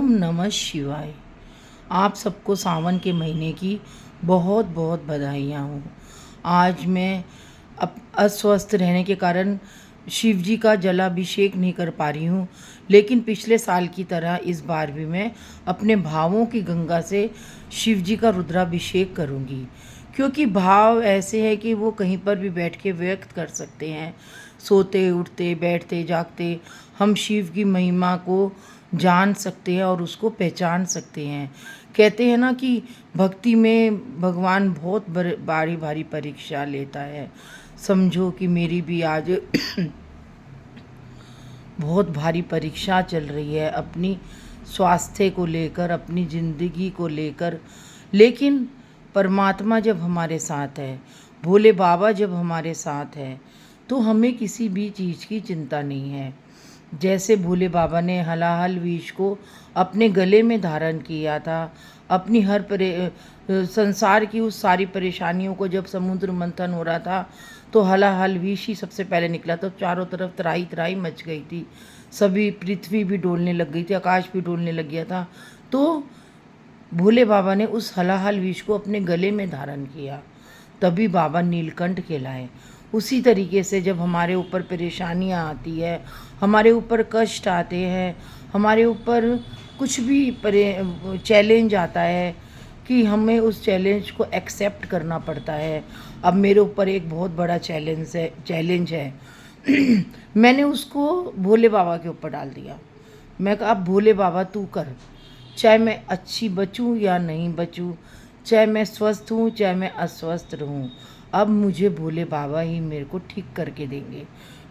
ओम नमः शिवाय। आप सबको सावन के महीने की बहुत बहुत बधाइयाँ हों। आज मैं अस्वस्थ रहने के कारण शिव जी का जलाभिषेक नहीं कर पा रही हूँ, लेकिन पिछले साल की तरह इस बार भी मैं अपने भावों की गंगा से शिव जी का रुद्राभिषेक करूँगी, क्योंकि भाव ऐसे हैं कि वो कहीं पर भी बैठ के व्यक्त कर सकते हैं। सोते उठते बैठते जागते हम शिव की महिमा को जान सकते हैं और उसको पहचान सकते हैं। कहते हैं ना कि भक्ति में भगवान बहुत भारी भारी परीक्षा लेता है। समझो कि मेरी भी आज बहुत भारी परीक्षा चल रही है, अपनी स्वास्थ्य को लेकर, अपनी ज़िंदगी को लेकर। लेकिन परमात्मा जब हमारे साथ है, भोले बाबा जब हमारे साथ है, तो हमें किसी भी चीज़ की चिंता नहीं है। जैसे भोले बाबा ने हलाहल विष को अपने गले में धारण किया था, अपनी संसार की उस सारी परेशानियों को जब समुद्र मंथन हो रहा था तो हलाहल विष ही सबसे पहले निकला, तो चारों तरफ त्राही त्राही मच गई थी। सभी पृथ्वी भी डोलने लग गई थी, आकाश भी डोलने लग गया था। तो भोले बाबा ने उस हलाहल विष को अपने गले में धारण किया, तभी बाबा नीलकंठ कहलाए। उसी तरीके से जब हमारे ऊपर परेशानियाँ आती है, हमारे ऊपर कष्ट आते हैं, हमारे ऊपर कुछ भी चैलेंज आता है कि हमें उस चैलेंज को एक्सेप्ट करना पड़ता है। अब मेरे ऊपर एक बहुत बड़ा चैलेंज है मैंने उसको भोले बाबा के ऊपर डाल दिया। मैं कहा अब भोले बाबा तू कर, चाहे मैं अच्छी बचूं या नहीं बचूं, चाहे मैं स्वस्थ हूँ चाहे मैं अस्वस्थ रहूँ, अब मुझे भोले बाबा ही मेरे को ठीक करके देंगे।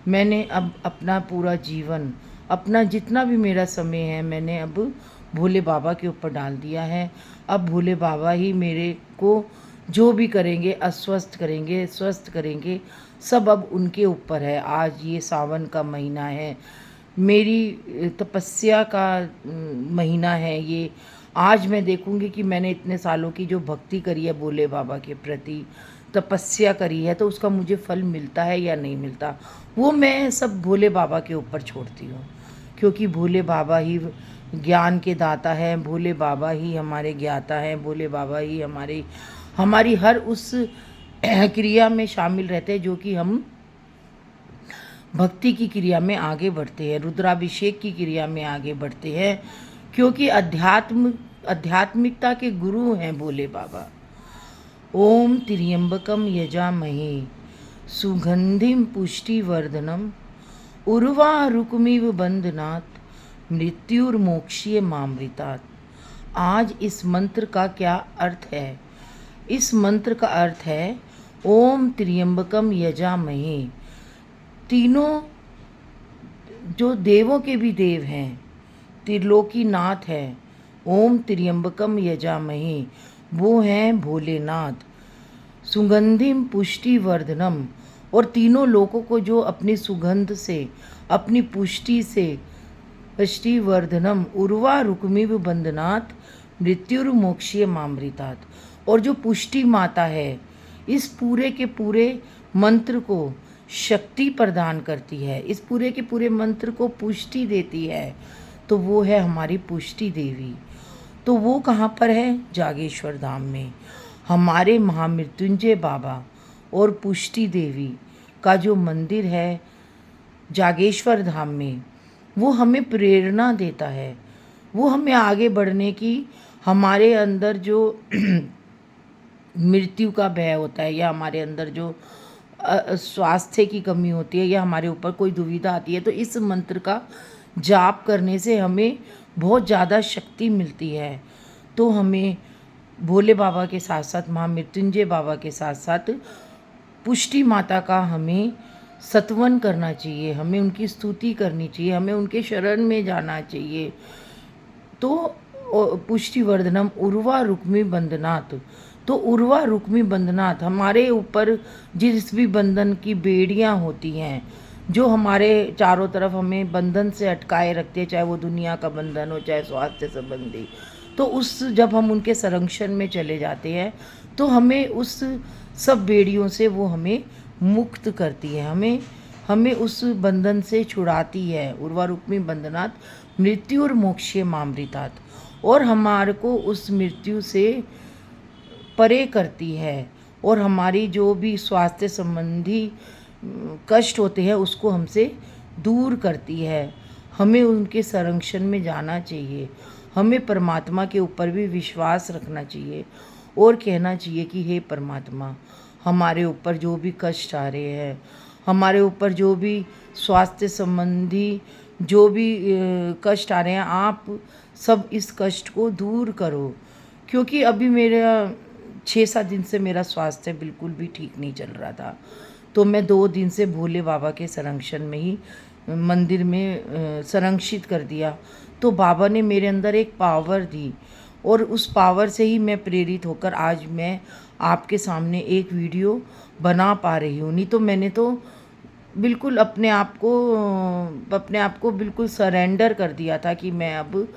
मैंने अब अपना पूरा जीवन, अपना जितना भी मेरा समय है, मैंने अब भोले बाबा के ऊपर डाल दिया है। अब भोले बाबा ही मेरे को जो भी करेंगे, अस्वस्थ करेंगे, स्वस्थ करेंगे, सब अब उनके ऊपर है। आज ये सावन का महीना है, मेरी तपस्या का महीना है ये। आज मैं देखूंगी कि मैंने इतने सालों की जो भक्ति करी है भोले बाबा के प्रति, तपस्या करी है, तो उसका मुझे फल मिलता है या नहीं मिलता, वो मैं सब भोले बाबा के ऊपर छोड़ती हूँ। क्योंकि भोले बाबा ही ज्ञान के दाता है, भोले बाबा ही हमारे ज्ञाता हैं, भोले बाबा ही हमारी हर उस क्रिया में शामिल रहते हैं जो कि हम भक्ति की क्रिया में आगे बढ़ते हैं, रुद्राभिषेक की क्रिया में आगे बढ़ते हैं, क्योंकि आध्यात्मिकता के गुरु हैं भोले बाबा। ओम त्र्यंबकम यजामहे सुगंधिम पुष्टिवर्धनम उर्वारुकमिव बंधनात् मृत्युर्मोक्षीय मामृतात्। आज इस मंत्र का क्या अर्थ है? इस मंत्र का अर्थ है ओम त्र्यंबकम यजामहे। तीनों जो देवों के भी देव हैं, त्रिलोकीनाथ है, ओम त्र्यंबकम यजामहे, वो हैं भोलेनाथ। सुगंधिम पुष्टिवर्धनम, और तीनों लोगों को जो अपनी सुगंध से, अपनी पुष्टि से, पुष्टिवर्धनम उर्वा रुक्मिव बंधनात् मृत्युर्मोक्षीय मामृतात्। और जो पुष्टि माता है, इस पूरे के पूरे मंत्र को शक्ति प्रदान करती है, इस पूरे के पूरे मंत्र को पुष्टि देती है, तो वो है हमारी पुष्टि देवी। तो वो कहाँ पर है? जागेश्वर धाम में। हमारे महामृत्युंजय बाबा और पुष्टि देवी का जो मंदिर है जागेश्वर धाम में, वो हमें प्रेरणा देता है, वो हमें आगे बढ़ने की, हमारे अंदर जो मृत्यु का भय होता है, या हमारे अंदर जो स्वास्थ्य की कमी होती है, या हमारे ऊपर कोई दुविधा आती है, तो इस मंत्र का जाप करने से हमें बहुत ज़्यादा शक्ति मिलती है। तो हमें भोले बाबा के साथ साथ महामृत्युंजय बाबा के साथ साथ पुष्टि माता का हमें सत्वन करना चाहिए, हमें उनकी स्तुति करनी चाहिए, हमें उनके शरण में जाना चाहिए। तो पुष्टिवर्धनम उर्वा रुक्मी बंधनात्, तो उर्वा रुक्मी बंधनात्, हमारे ऊपर जिस भी बंधन की बेड़ियाँ होती हैं, जो हमारे चारों तरफ हमें बंधन से अटकाए रखते हैं, चाहे वो दुनिया का बंधन हो, चाहे स्वास्थ्य संबंधी, तो उस जब हम उनके संरक्षण में चले जाते हैं, तो हमें उस सब बेड़ियों से वो हमें मुक्त करती है, हमें उस बंधन से छुड़ाती है। उर्वा रुक्मी बंधनात् मृत्यु और मोक्षे मामृतात्, और हमारे को उस मृत्यु से परे करती है, और हमारी जो भी स्वास्थ्य संबंधी कष्ट होते हैं उसको हमसे दूर करती है। हमें उनके संरक्षण में जाना चाहिए, हमें परमात्मा के ऊपर भी विश्वास रखना चाहिए और कहना चाहिए कि हे परमात्मा, हमारे ऊपर जो भी कष्ट आ रहे हैं, हमारे ऊपर जो भी स्वास्थ्य संबंधी जो भी कष्ट आ रहे हैं, आप सब इस कष्ट को दूर करो। क्योंकि अभी मेरा 6-7 दिन से मेरा स्वास्थ्य बिल्कुल भी ठीक नहीं चल रहा था, तो मैं 2 दिन से भोले बाबा के संरक्षण में ही मंदिर में संरक्षित कर दिया। तो बाबा ने मेरे अंदर एक पावर दी, और उस पावर से ही मैं प्रेरित होकर आज मैं आपके सामने एक वीडियो बना पा रही हूँ। नहीं तो मैंने तो बिल्कुल अपने आप को बिल्कुल सरेंडर कर दिया था कि मैं अब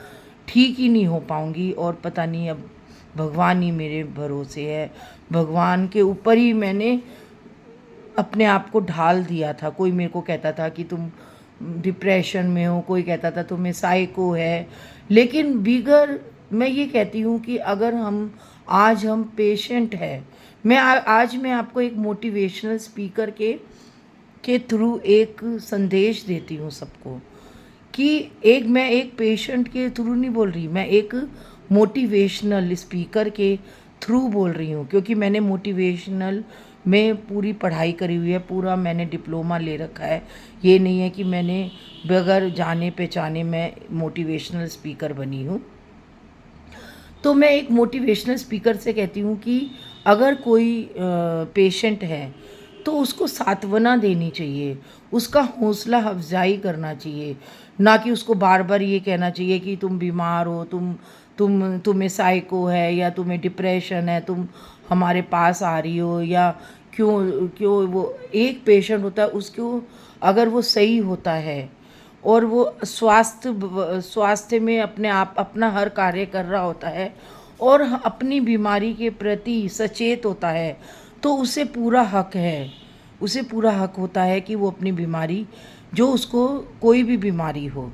ठीक ही नहीं हो पाऊँगी, और पता नहीं अब भगवान ही मेरे भरोसे है, भगवान के ऊपर ही मैंने अपने आप को ढाल दिया था। कोई मेरे को कहता था कि तुम डिप्रेशन में हो, कोई कहता था तुम्हें साइको है, लेकिन बिगर मैं ये कहती हूँ कि अगर हम पेशेंट हैं, आज मैं आपको एक मोटिवेशनल स्पीकर के थ्रू एक संदेश देती हूँ सबको, कि मैं एक पेशेंट के थ्रू नहीं बोल रही, मैं एक मोटिवेशनल स्पीकर के थ्रू बोल रही हूँ। क्योंकि मैंने मोटिवेशनल में पूरी पढ़ाई करी हुई है, पूरा मैंने डिप्लोमा ले रखा है। ये नहीं है कि मैंने बगैर जाने पहचाने मैं मोटिवेशनल स्पीकर बनी हूँ। तो मैं एक मोटिवेशनल स्पीकर से कहती हूँ कि अगर कोई पेशेंट है तो उसको सांत्वना देनी चाहिए, उसका हौसला अफजाई करना चाहिए, ना कि उसको बार बार ये कहना चाहिए कि तुम बीमार हो, तुम्हें साइको है, या तुम्हें डिप्रेशन है, तुम हमारे पास आ रही हो, या क्यों क्यों वो एक पेशेंट होता है, उसको अगर वो सही होता है और वो स्वास्थ्य में अपना हर कार्य कर रहा होता है और अपनी बीमारी के प्रति सचेत होता है, तो उसे पूरा हक होता है कि वो अपनी बीमारी, जो उसको कोई भी बीमारी हो,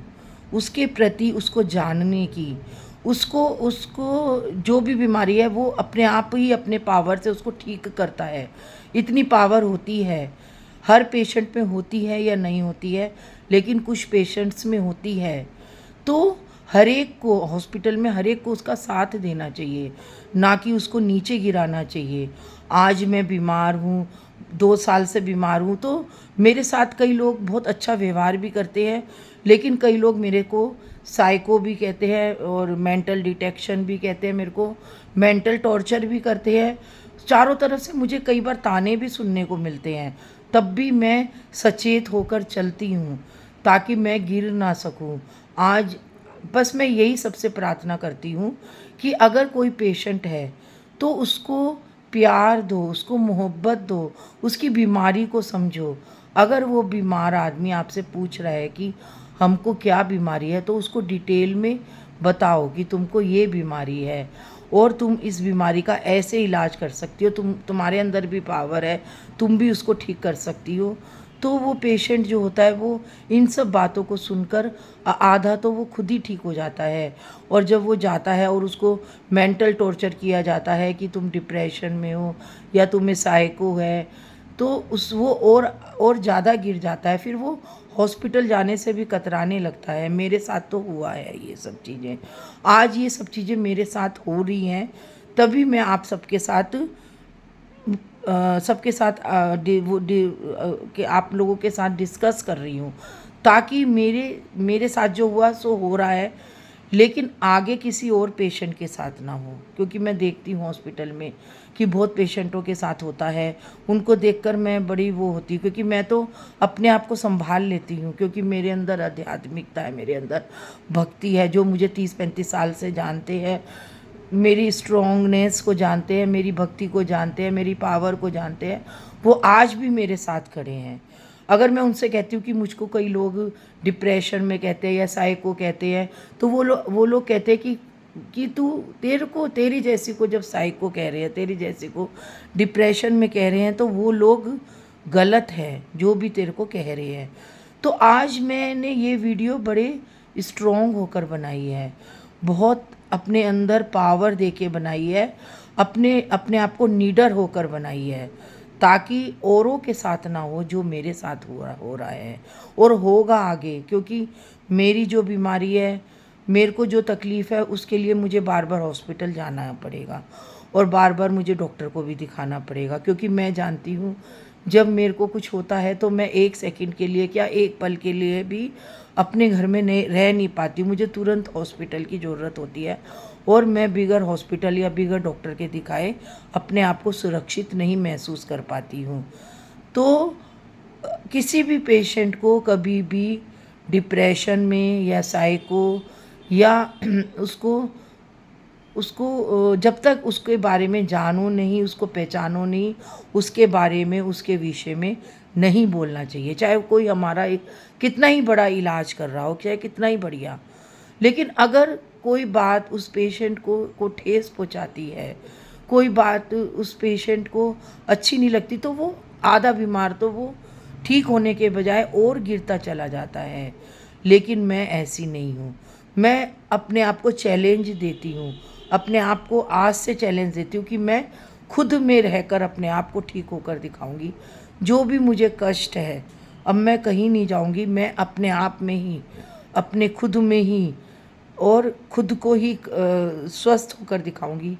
उसके प्रति उसको जानने की, उसको जो भी बीमारी है वो अपने आप ही अपने पावर से उसको ठीक करता है। इतनी पावर होती है, हर पेशेंट में होती है या नहीं होती है, लेकिन कुछ पेशेंट्स में होती है। तो हर एक को हॉस्पिटल में हर एक को उसका साथ देना चाहिए, ना कि उसको नीचे गिराना चाहिए। आज मैं बीमार हूँ, 2 साल से बीमार हूँ, तो मेरे साथ कई लोग बहुत अच्छा व्यवहार भी करते हैं, लेकिन कई लोग मेरे को साइको भी कहते हैं और मेंटल डिटेक्शन भी कहते हैं, मेरे को मेंटल टॉर्चर भी करते हैं। चारों तरफ से मुझे कई बार ताने भी सुनने को मिलते हैं, तब भी मैं सचेत होकर चलती हूँ ताकि मैं गिर ना सकूँ। आज बस मैं यही सबसे प्रार्थना करती हूँ कि अगर कोई पेशेंट है तो उसको प्यार दो, उसको मोहब्बत दो, उसकी बीमारी को समझो। अगर वो बीमार आदमी आपसे पूछ रहा है कि हमको क्या बीमारी है, तो उसको डिटेल में बताओ कि तुमको ये बीमारी है और तुम इस बीमारी का ऐसे इलाज कर सकती हो, तुम्हारे अंदर भी पावर है, तुम भी उसको ठीक कर सकती हो। तो वो पेशेंट जो होता है वो इन सब बातों को सुनकर आधा तो वो खुद ही ठीक हो जाता है। और जब वो जाता है और उसको मेंटल टॉर्चर किया जाता है कि तुम डिप्रेशन में हो या तुम्हें साइको है, तो वो और ज़्यादा गिर जाता है, फिर वो हॉस्पिटल जाने से भी कतराने लगता है। मेरे साथ तो हुआ है ये सब चीज़ें। आज ये सब चीज़ें मेरे साथ हो रही हैं, तभी मैं आप कि आप लोगों के साथ डिस्कस कर रही हूँ, ताकि मेरे साथ जो हुआ सो हो रहा है, लेकिन आगे किसी और पेशेंट के साथ ना हो। क्योंकि मैं देखती हूँ हॉस्पिटल में कि बहुत पेशेंटों के साथ होता है, उनको देखकर मैं बड़ी वो होती हूँ, क्योंकि मैं तो अपने आप को संभाल लेती हूँ, क्योंकि मेरे अंदर आध्यात्मिकता है, मेरे अंदर भक्ति है। जो मुझे 30-35 साल से जानते हैं, मेरी स्ट्रॉन्गनेस को जानते हैं, मेरी भक्ति को जानते हैं, मेरी पावर को जानते हैं, वो आज भी मेरे साथ खड़े हैं। अगर मैं उनसे कहती हूँ कि मुझको कई लोग डिप्रेशन में कहते हैं या साइको कहते हैं, तो वो लोग कहते हैं कि तेरी जैसी को जब साइको कह रहे हैं, तेरी जैसी को डिप्रेशन में कह रहे हैं, तो वो लोग गलत है जो भी तेरे को कह रहे हैं। तो आज मैंने ये वीडियो बड़े स्ट्रॉन्ग होकर बनाई है, बहुत अपने अंदर पावर दे के बनाई है, अपने अपने आप को नीडर होकर बनाई है, ताकि औरों के साथ ना हो जो मेरे साथ हो रहा है और होगा आगे। क्योंकि मेरी जो बीमारी है, मेरे को जो तकलीफ़ है, उसके लिए मुझे बार बार हॉस्पिटल जाना पड़ेगा और बार बार मुझे डॉक्टर को भी दिखाना पड़ेगा। क्योंकि मैं जानती हूँ जब मेरे को कुछ होता है तो मैं एक सेकंड के लिए क्या, एक पल के लिए भी अपने घर में नहीं रह नहीं पाती, मुझे तुरंत हॉस्पिटल की ज़रूरत होती है और मैं बिगर हॉस्पिटल या बिगर डॉक्टर के दिखाए अपने आप को सुरक्षित नहीं महसूस कर पाती हूँ। तो किसी भी पेशेंट को कभी भी डिप्रेशन में या साइको या उसको उसको जब तक उसके बारे में जानो नहीं, उसको पहचानो नहीं, उसके बारे में, उसके विषय में नहीं बोलना चाहिए। चाहे कोई हमारा एक कितना ही बड़ा इलाज कर रहा हो, चाहे कितना ही बढ़िया। लेकिन अगर कोई बात उस पेशेंट को ठेस पहुंचाती है, कोई बात उस पेशेंट को अच्छी नहीं लगती, तो वो आधा बीमार तो वो ठीक होने के बजाय और गिरता चला जाता है। लेकिन मैं ऐसी नहीं हूँ। मैं अपने आप को चैलेंज देती हूँ, अपने आप को आज से चैलेंज देती हूँ कि मैं खुद में रहकर अपने आप को ठीक होकर दिखाऊंगी। जो भी मुझे कष्ट है, अब मैं कहीं नहीं जाऊंगी, मैं अपने आप में ही, अपने खुद में ही और खुद को ही स्वस्थ होकर दिखाऊंगी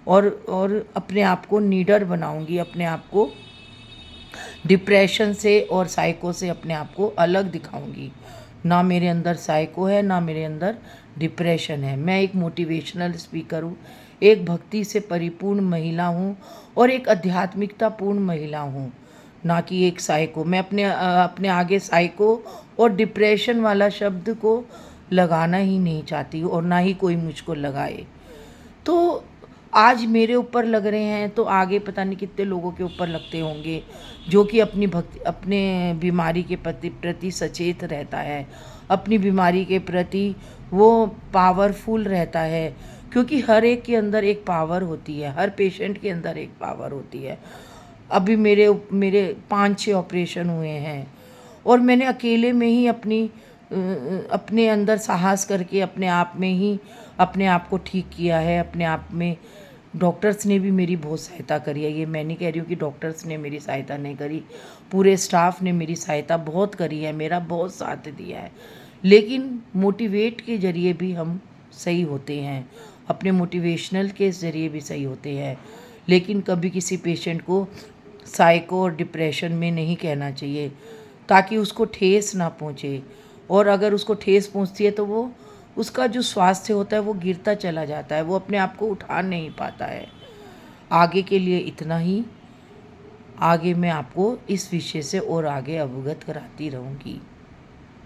और अपने आप को नीडर बनाऊंगी, अपने आप को डिप्रेशन से और साइको से अपने आप को अलग दिखाऊंगी। ना मेरे अंदर साइको है, ना मेरे अंदर डिप्रेशन है। मैं एक मोटिवेशनल स्पीकर हूँ, एक भक्ति से परिपूर्ण महिला हूँ और एक आध्यात्मिकतापूर्ण महिला हूँ, ना कि एक साइको। मैं अपने आगे साइको और डिप्रेशन वाला शब्द को लगाना ही नहीं चाहती हूँ और ना ही कोई मुझको लगाए। तो आज मेरे ऊपर लग रहे हैं तो आगे पता नहीं कितने लोगों के ऊपर लगते होंगे, जो कि अपनी भक्ति, अपने बीमारी के प्रति सचेत रहता है, अपनी बीमारी के प्रति वो पावरफुल रहता है। क्योंकि हर एक के अंदर एक पावर होती है, हर पेशेंट के अंदर एक पावर होती है। अभी मेरे मेरे 5-6 ऑपरेशन हुए हैं और मैंने अकेले में ही अपने अंदर साहस करके अपने आप में ही अपने आप को ठीक किया है। अपने आप में डॉक्टर्स ने भी मेरी बहुत सहायता करी है। ये मैं नहीं कह रही हूँ कि डॉक्टर्स ने मेरी सहायता नहीं करी, पूरे स्टाफ ने मेरी सहायता बहुत करी है, मेरा बहुत साथ दिया है। लेकिन मोटिवेट के ज़रिए भी हम सही होते हैं, अपने मोटिवेशनल के ज़रिए भी सही होते हैं। लेकिन कभी किसी पेशेंट को साइको और डिप्रेशन में नहीं कहना चाहिए, ताकि उसको ठेस ना पहुँचे। और अगर उसको ठेस पहुँचती है तो वो उसका जो स्वास्थ्य होता है वो गिरता चला जाता है, वो अपने आप को उठा नहीं पाता है। आगे के लिए इतना ही। आगे मैं आपको इस विषय से और आगे अवगत कराती रहूँगी।